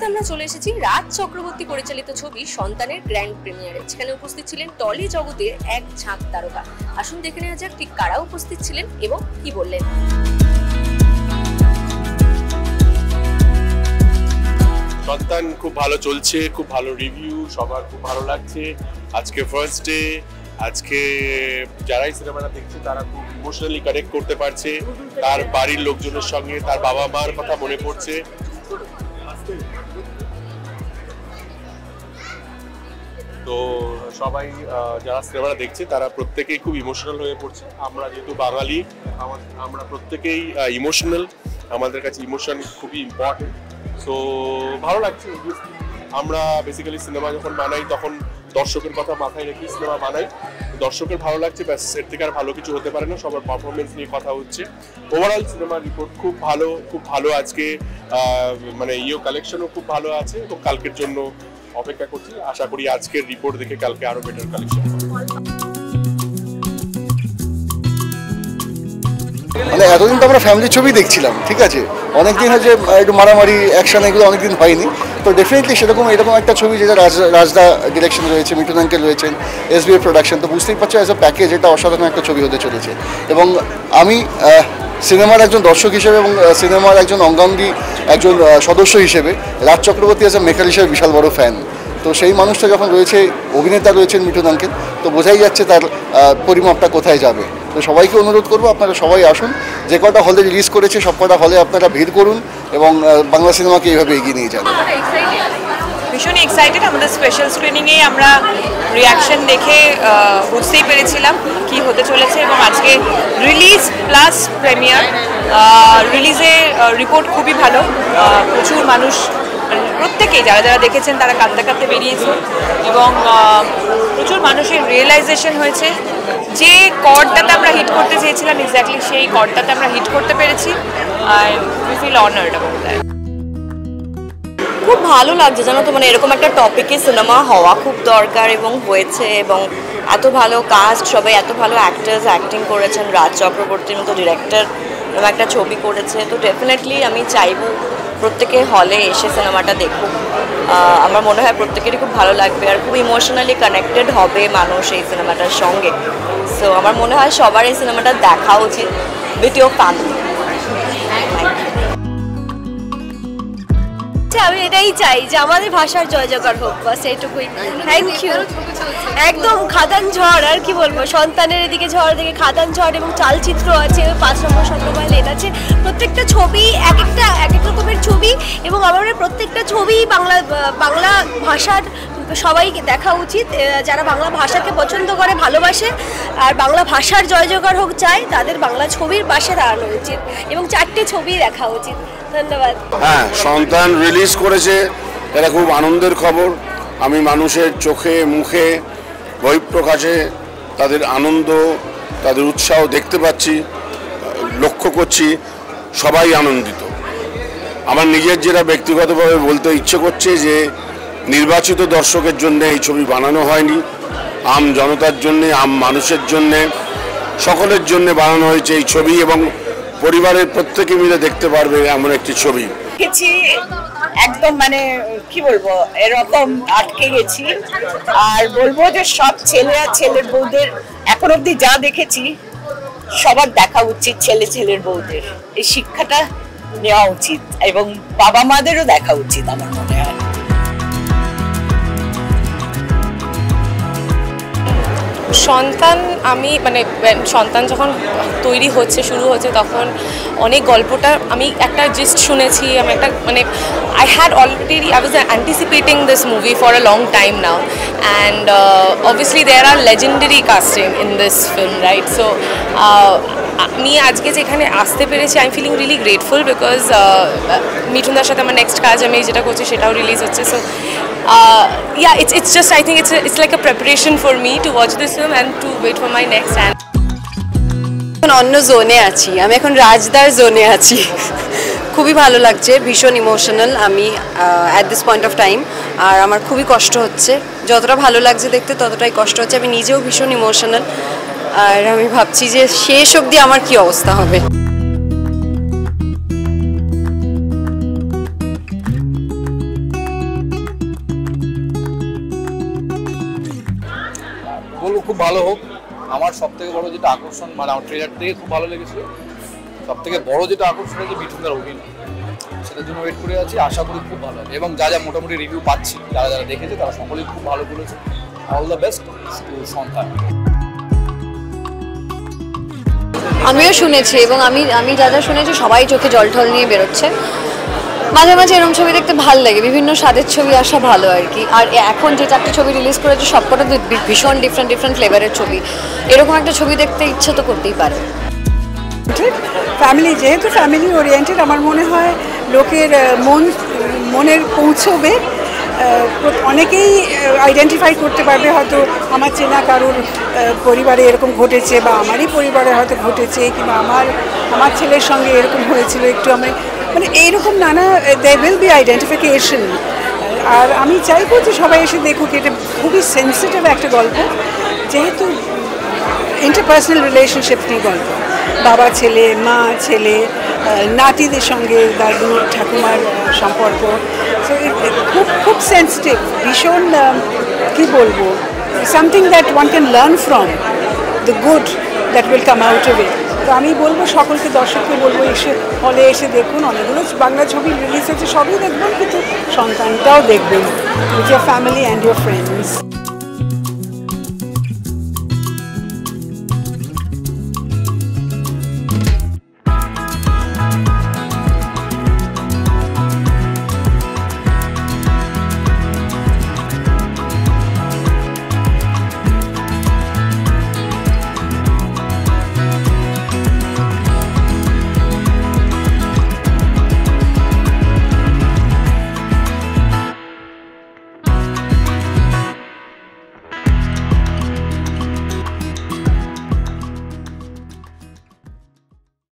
আমরা চলে এসেছি রাজ চক্রবর্তী পরিচালিত ছবি সন্তানের গ্র্যান্ড প্রিমিয়ারে। যেখানে উপস্থিত ছিলেন টলি জগতের এক ঝাঁক তারকা। আসুন দেখে নেওয়া যাক ঠিক কারা উপস্থিত ছিলেন এবং কি বললেন। সন্তান খুব ভালো চলছে, খুব ভালো রিভিউ, সবার খুব ভালো লাগছে। আজকে ফার্স্ট ডে, আজকে যারাই সিনেমাটা দেখছে তারা খুব ইমোশনালি কানেক্ট করতে পারছে, তার বাড়ির লোকজনের সঙ্গে তার বাবা মার কথা মনে পড়ছে। তো সবাই যারা সিনেমাটা দেখছে তারা প্রত্যেকেই খুব ইমোশনাল হয়ে পড়ছে। আমরা যেহেতু বাঙালি, আমরা প্রত্যেকেই ইমোশনাল, আমাদের কাছে ইমোশন খুবই ইম্পর্টেন্ট। তো ভালো লাগছে। আমরা বেসিক্যালি সিনেমা যখন বানাই তখন দর্শকের কথা মাথায় রেখে সিনেমা বানাই। দর্শকের ভালো লাগছে, ব্যাস, এর থেকে আর ভালো কিছু হতে পারে না। সবার পারফরমেন্স নিয়ে কথা হচ্ছে। ওভারঅল সিনেমার রিপোর্ট খুব ভালো। আজকে মানে কালেকশনও খুব ভালো আছে এবং কালকের জন্য অপেক্ষা করছি। আশা করি আজকের রিপোর্ট দেখে কালকে আরো বেটার কালেকশন হবে। মানে এতদিন তো আমরা ফ্যামিলি ছবি দেখছিলাম, ঠিক আছে, অনেকদিন হচ্ছে একটু মারামারি অ্যাকশন এগুলো অনেকদিন হয়নি। তো ডেফিনেটলি এরকম একটা ছবি যেটা রাজদা ডিরেকশন রয়েছে, মিঠুন আঙ্কেল রয়েছেন, SBF প্রোডাকশন, তো বুঝতেই পারছো অ্যাজ এ প্যাকেজ এটা অসাধারণ একটা ছবি হতে চলেছে। এবং আমি সিনেমার একজন দর্শক হিসেবে এবং সিনেমার একজন অঙ্গাঙ্গী একজন সদস্য হিসেবে Raj Chakraborty as a maker হিসেবে বিশাল বড় ফ্যান। তো সেই মানুষটা যখন রয়েছে, অভিনেতা রয়েছেন মিঠুন আঙ্কেল, তো বোঝাই যাচ্ছে তার পরিমাপটা কোথায় যাবে। তো সবাইকে অনুরোধ করবো আপনারা সবাই আসুন, যে কটা হলে রিলিজ করেছে সব কটা হলে আপনারা ভিড় করুন এবং বাংলা সিনেমাকে এইভাবে এগিয়ে নিয়ে যান। ভীষণই এক্সাইটেড। আমাদের স্পেশাল স্ক্রিনিংয়ে আমরা রিয়াকশন দেখে বুঝতেই পেরেছিলাম কি হতে চলেছে এবং আজকে রিলিজ প্লাস প্রিমিয়ার। রিলিজে রিপোর্ট খুবই ভালো, প্রচুর মানুষ, প্রত্যেকেই যারা দেখেছেন তারা কাঁদতে বেরিয়েছে এবং প্রচুর মানুষের রিয়েলাইজেশন হয়েছে যে কর্ডটাতে আমরা হিট করতে চেয়েছিলাম এক্স্যাক্টলি সেই কর্ডটাতে আমরা হিট করতে পেরেছি। আর we feel honoured about that. খুব ভালো লাগছে জানো তো, মানে এরকম একটা টপিকে সিনেমা হওয়া খুব দরকার এবং হয়েছে। এবং এত ভালো কাস্ট, সবাই এত ভালো অ্যাক্টার্স অ্যাক্টিং করেছেন, রাজ চক্রবর্তীর মতো ডিরেক্টর এবং একটা ছবি করেছে। তো ডেফিনেটলি আমি চাইবো প্রত্যেকে হলে এসে সিনেমাটা দেখুক। আমার মনে হয় প্রত্যেকেরই খুব ভালো লাগবে আর খুব ইমোশনালি কানেক্টেড হবে মানুষ এই সিনেমাটার সঙ্গে। সো আমার মনে হয় সবার এই সিনেমাটা দেখা উচিত উইথ ইয়োর ফ্যামিলি। আমি এটাই চাই যে আমাদের ভাষার জয় জয়কার হোক, বাস এইটুকুই। Thank you. একদম খাদান ঝড়, আর কি বলবো, সন্তানের এদিকে ঝড়, এদিকে খাদান ঝড় এবং চালচিত্র আছে, 5 নম্বর স্বর্ণময় লেন আছে। প্রত্যেকটা ছবি এক এক রকমের ছবি এবং আমার প্রত্যেকটা ছবি বাংলা ভাষার সবাইকে দেখা উচিত। যারা বাংলা ভাষাকে পছন্দ করে, ভালোবাসে আর বাংলা ভাষার জয় জয়কার হোক চায়, তাদের বাংলা ছবির পাশে দাঁড়ানো উচিত এবং 4টে ছবি দেখা উচিত। ধন্যবাদ। হ্যাঁ, সন্তান রিলিজ করেছে, এটা খুব আনন্দের খবর। আমি মানুষের চোখে মুখে বহিঃপ্রকাশে তাদের আনন্দ, তাদের উৎসাহ দেখতে পাচ্ছি, লক্ষ্য করছি, সবাই আনন্দিত। আমার নিজের যেটা ব্যক্তিগতভাবে বলতে ইচ্ছে করছে যে নির্বাচিত দর্শকের জন্য এই ছবি বানানো হয়নি, আম জনতার জন্যে, আম মানুষের জন্যে, সকলের জন্য বানানো হয়েছে এই ছবি এবং পরিবারের প্রত্যেকে মিলে দেখতে পারবে এমন একটি ছবি। একদম মানে কি বলবো, এরকম আটকে গেছি। আর বলবো যে সব ছেলেরা ছেলের বউদের এখন অব্দি যা দেখেছি সবার দেখা উচিত, ছেলের বউদের এই শিক্ষাটা নেওয়া উচিত এবং বাবা মাদেরও দেখা উচিত আমার মনে হয়। সন্তান, আমি মানে সন্তান যখন তৈরি হচ্ছে, শুরু হচ্ছে, তখন অনেক গল্পটা আমি একটা জিস্ট শুনেছি। আমি একটা মানে I was anticipating this movie for a long time now, and obviously there are legendary casting in this film, right? So আমি আজকে যেখানে আসতে পেরেছি, I am feeling really grateful because মিঠুনদার সাথে আমার নেক্সট কাজ আমি যেটা করছি সেটাও রিলিজ হচ্ছে। So yeah, it's just, I think it's like a preparation for me to watch this film and to wait for my next. And অন্য জোনে আছি, আমি এখন রাজদার জোনে আছি। খুবই ভালো লাগছে, ভীষণ ইমোশনাল আমি at this point of time. আর আমার খুবই কষ্ট হচ্ছে, যতটা ভালো লাগছে দেখতে ততটাই কষ্ট হচ্ছে। আমি নিজেও ভীষণ ইমোশনাল আর আমি ভাবছি যে শেষ অবধি আমার কি অবস্থা হবে। ভালো হোক। আমার সব থেকে বড় যেটা আকর্ষণ, মানে আমার ট্রেলার থেকে খুব ভালো লেগেছিল, সব থেকে বড় যেটা আকর্ষণ হচ্ছে মিঠুনদার অভিনয়, সেটার জন্য ওয়েট করে আছি। আশা করি খুব ভালো হবে, এবং যা যা মোটামুটি রিভিউ পাচ্ছি, যারা যারা দেখেছে তারা সকলেই খুব ভালো বলেছে। অল দ্য বেস্ট টু সন্তান। আমিও শুনেছি, এবং আমি যা যা শুনেছি সবাই চোখে জল ঠল নিয়ে বেরোচ্ছে। মাঝে মাঝে এরকম ছবি দেখতে ভালো লাগে, বিভিন্ন স্বাদের ছবি আসা ভালো আর কি। আর এখন যে 4টে ছবি রিলিজ করেছে সবকটা ভীষণ ডিফারেন্ট ফ্লেভারের ছবি, এরকম একটা ছবি দেখতে ইচ্ছে তো করতেই পারে। ফ্যামিলি, যেহেতু ফ্যামিলি ওরিয়েন্টেড, আমার মনে হয় লোকের মনের পৌঁছবে। অনেকেই আইডেন্টিফাই করতে পারবে, হয়তো আমার চেনা কারোর পরিবারে এরকম ঘটেছে, বা আমারই পরিবারে হয়তো ঘটেছে, কিংবা আমার ছেলের সঙ্গে এরকম হয়েছিল একটু। মানে এইরকম নানা there will be identification। আর আমি চাইবো যে সবাই এসে দেখুক। এটা খুবই সেন্সিটিভ একটা গল্প, যেহেতু ইন্টারপার্সোনাল রিলেশনশিপ নিয়ে গল্প। বাবা ছেলে, মা ছেলে, নাতিদের সঙ্গে দাদু ঠাকুমার সম্পর্ক। সো খুব সেন্সিটিভ, ভীষণ কী বলবো, something that one can learn from the good that will come out of it. তো আমি বলবো সকলকে, দর্শককে বলবো এসে হলে এসে দেখুন। অনেকগুলো বাংলা ছবি রিলিজ হয়েছে, সবই দেখবেন, কিন্তু সন্তানটাও দেখবেন with your family and your friends.